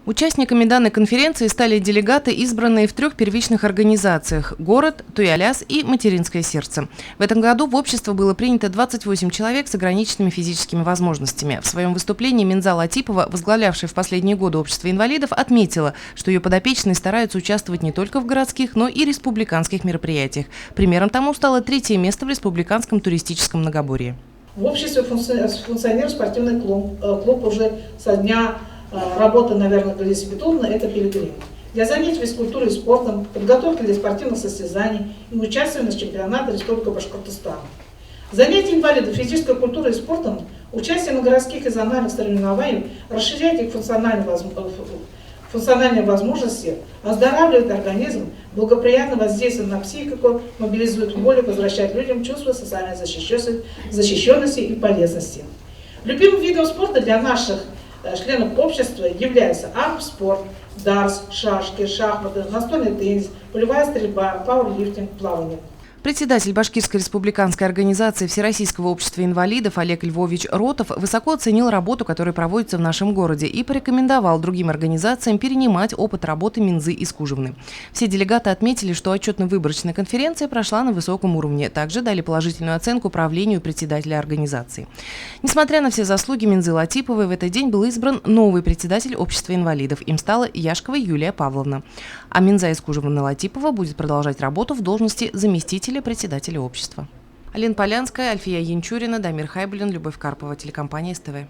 Участниками данной конференции стали делегаты, избранные в 3 первичных организациях – «Город», «Туяляс» и «Материнское сердце». В этом году в общество было принято 28 человек с ограниченными физическими возможностями. В своем выступлении Минза Латипова, возглавлявшая в последние годы общество инвалидов, отметила, что ее подопечные стараются участвовать не только в городских, но и республиканских мероприятиях. Примером тому стало 3-е место в республиканском туристическом многоборье. В обществе функционирует спортивный клуб уже со дня работа, наверное, Галисы Петровны, это «Пилигрим». Для занятий физкультурой и спортом, подготовки для спортивных состязаний и участия на чемпионате Республики Башкортостан. Занятия инвалидов физической культурой и спортом, участие на городских и зональных соревнованиях расширяет их функциональные возможности, оздоравливает организм, благоприятно воздействует на психику, мобилизует волю, возвращает людям чувство социальной защищенности и полезности. Любимым видом спорта для наших членов общества являются армспорт, дартс, шашки, шахматы, настольный теннис, полевая стрельба, пауэрлифтинг, плавание. Председатель Башкирской республиканской организации Всероссийского общества инвалидов Олег Львович Ротов высоко оценил работу, которая проводится в нашем городе, и порекомендовал другим организациям перенимать опыт работы Минзы из Кужевны. Все делегаты отметили, что отчетно-выборочная конференция прошла на высоком уровне. Также дали положительную оценку правлению председателя организации. Несмотря на все заслуги Минзы Латиповой, в этот день был избран новый председатель общества инвалидов. Им стала Яшкова Юлия Павловна. А Минза из Кужевны Латипова будет продолжать работу в должности заместителя председателя общества. Алина Полянская, Альфия Янчурина, Дамир Хайбулин, Любовь Карпова, телекомпания СТВ.